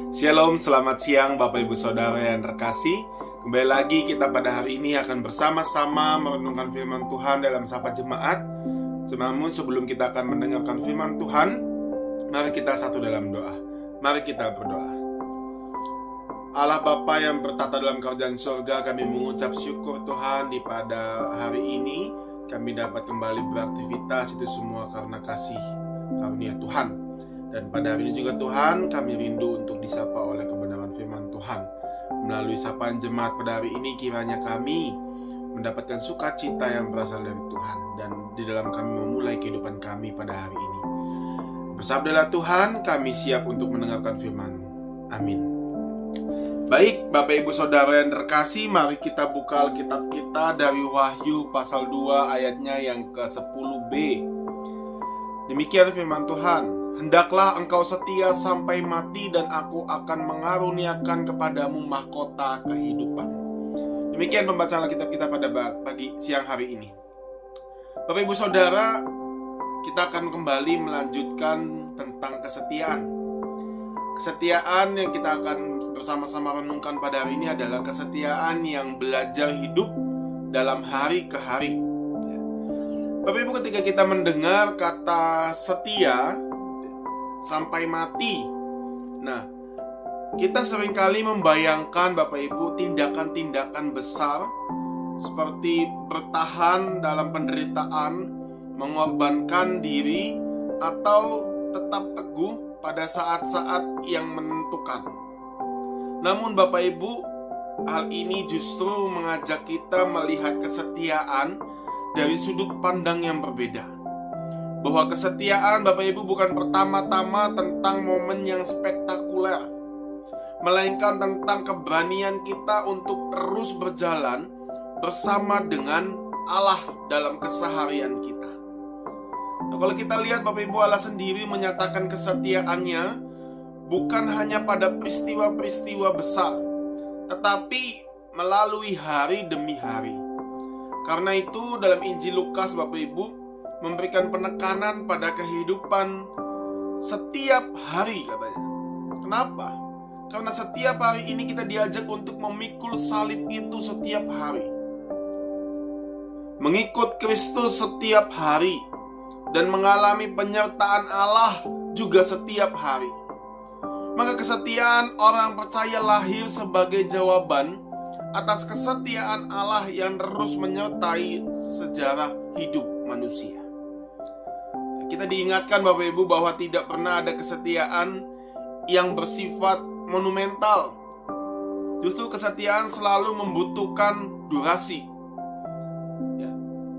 Shalom, selamat siang Bapak Ibu Saudara yang terkasih. Kembali lagi kita pada hari ini akan bersama-sama merenungkan firman Tuhan dalam Sapa Jemaat. Namun sebelum kita akan mendengarkan firman Tuhan, mari kita satu dalam doa. Mari kita berdoa. Allah Bapa yang bertata dalam kerajaan surga, kami mengucap syukur Tuhan di pada hari ini kami dapat kembali beraktivitas, itu semua karena kasih karunia Tuhan. Dan pada hari ini juga Tuhan, kami rindu untuk disapa oleh kebenaran firman Tuhan. Melalui sapaan jemaat pada hari ini, kiranya kami mendapatkan sukacita yang berasal dari Tuhan. Dan di dalam kami memulai kehidupan kami pada hari ini. Bersabdalah Tuhan, kami siap untuk mendengarkan firman-Mu. Amin. Baik, Bapak Ibu Saudara yang terkasih, mari kita buka Alkitab kita dari Wahyu pasal 2 ayatnya yang ke-10b. Demikian firman Tuhan. Hendaklah engkau setia sampai mati, dan aku akan mengaruniakan kepadamu mahkota kehidupan. Demikian pembacaan Alkitab kita pada pagi siang hari ini. Bapak Ibu Saudara, kita akan kembali melanjutkan tentang kesetiaan. Kesetiaan yang kita akan bersama-sama renungkan pada hari ini adalah kesetiaan yang belajar hidup dalam hari ke hari. Bapak Ibu, ketika kita mendengar kata setia sampai mati, nah, kita seringkali membayangkan Bapak Ibu tindakan-tindakan besar seperti bertahan dalam penderitaan, mengorbankan diri, atau tetap teguh pada saat-saat yang menentukan. Namun Bapak Ibu, hal ini justru mengajak kita melihat kesetiaan dari sudut pandang yang berbeda. Bahwa kesetiaan Bapak Ibu bukan pertama-tama tentang momen yang spektakuler, melainkan tentang keberanian kita untuk terus berjalan bersama dengan Allah dalam keseharian kita. Nah, kalau kita lihat Bapak Ibu, Allah sendiri menyatakan kesetiaannya bukan hanya pada peristiwa-peristiwa besar, tetapi melalui hari demi hari. Karena itu dalam Injil Lukas Bapak Ibu memberikan penekanan pada kehidupan setiap hari katanya. Kenapa? Karena setiap hari ini kita diajak untuk memikul salib itu setiap hari, mengikut Kristus setiap hari, dan mengalami penyertaan Allah juga setiap hari. Maka kesetiaan orang percaya lahir sebagai jawaban atas kesetiaan Allah yang terus menyertai sejarah hidup manusia. Kita diingatkan Bapak Ibu bahwa tidak pernah ada kesetiaan yang bersifat monumental. Justru kesetiaan selalu membutuhkan durasi.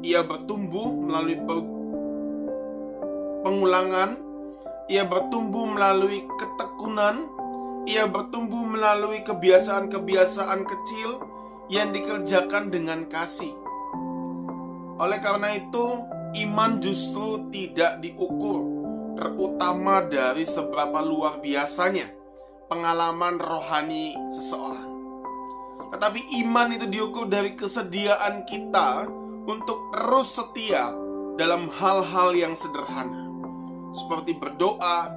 Ia bertumbuh melalui pengulangan, ia bertumbuh melalui ketekunan, ia bertumbuh melalui kebiasaan-kebiasaan kecil yang dikerjakan dengan kasih. Oleh karena itu, iman justru tidak diukur terutama dari seberapa luar biasanya pengalaman rohani seseorang. Tetapi iman itu diukur dari kesediaan kita untuk terus setia dalam hal-hal yang sederhana. Seperti berdoa,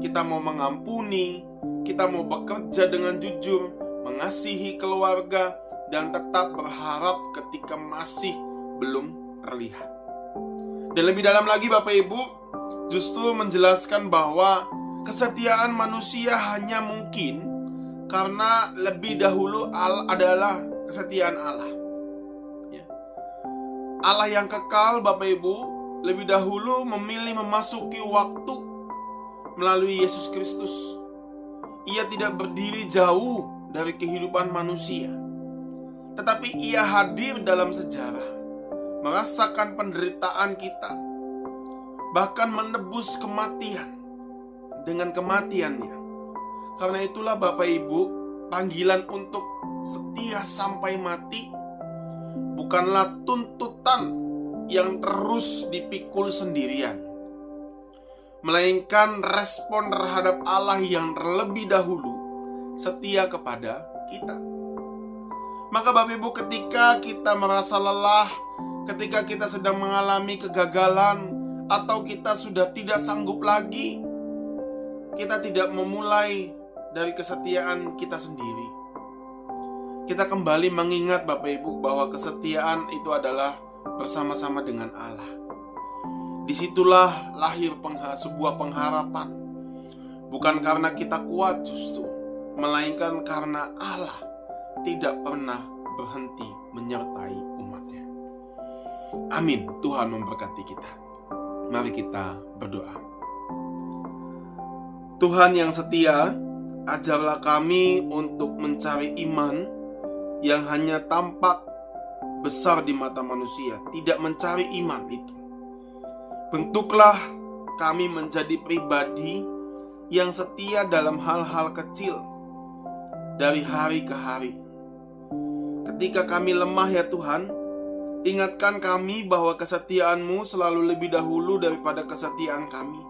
kita mau mengampuni, kita mau bekerja dengan jujur, mengasihi keluarga, dan tetap berharap ketika masih belum terlihat. Dan lebih dalam lagi Bapak Ibu, justru menjelaskan bahwa kesetiaan manusia hanya mungkin karena lebih dahulu adalah kesetiaan Allah. Allah yang kekal Bapak Ibu lebih dahulu memilih memasuki waktu melalui Yesus Kristus. Ia tidak berdiri jauh dari kehidupan manusia, tetapi ia hadir dalam sejarah, merasakan penderitaan kita, bahkan menebus kematian dengan kematiannya. Karena itulah Bapak Ibu, panggilan untuk setia sampai mati bukanlah tuntutan yang terus dipikul sendirian, melainkan respon terhadap Allah yang terlebih dahulu setia kepada kita. Maka Bapak Ibu, ketika kita merasa lelah, ketika kita sedang mengalami kegagalan, atau kita sudah tidak sanggup lagi, kita tidak memulai dari kesetiaan kita sendiri. Kita kembali mengingat Bapak Ibu bahwa kesetiaan itu adalah bersama-sama dengan Allah. Disitulah lahir sebuah pengharapan. Bukan karena kita kuat justru, melainkan karena Allah tidak pernah berhenti menyertai umatnya. Amin. Tuhan memberkati kita. Mari kita berdoa. Tuhan yang setia, ajarlah kami untuk mencari iman yang hanya tampak besar di mata manusia, tidak mencari iman itu. Bentuklah kami menjadi pribadi yang setia dalam hal-hal kecil dari hari ke hari. Ketika kami lemah ya Tuhan, ingatkan kami bahwa kesetiaan-Mu selalu lebih dahulu daripada kesetiaan kami.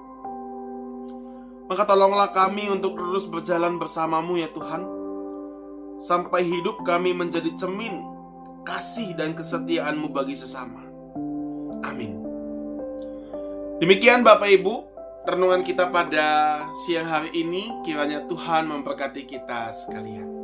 Maka tolonglah kami untuk terus berjalan bersama-Mu ya Tuhan, sampai hidup kami menjadi cermin kasih dan kesetiaan-Mu bagi sesama. Amin. Demikian Bapak Ibu, renungan kita pada siang hari ini. Kiranya Tuhan memberkati kita sekalian.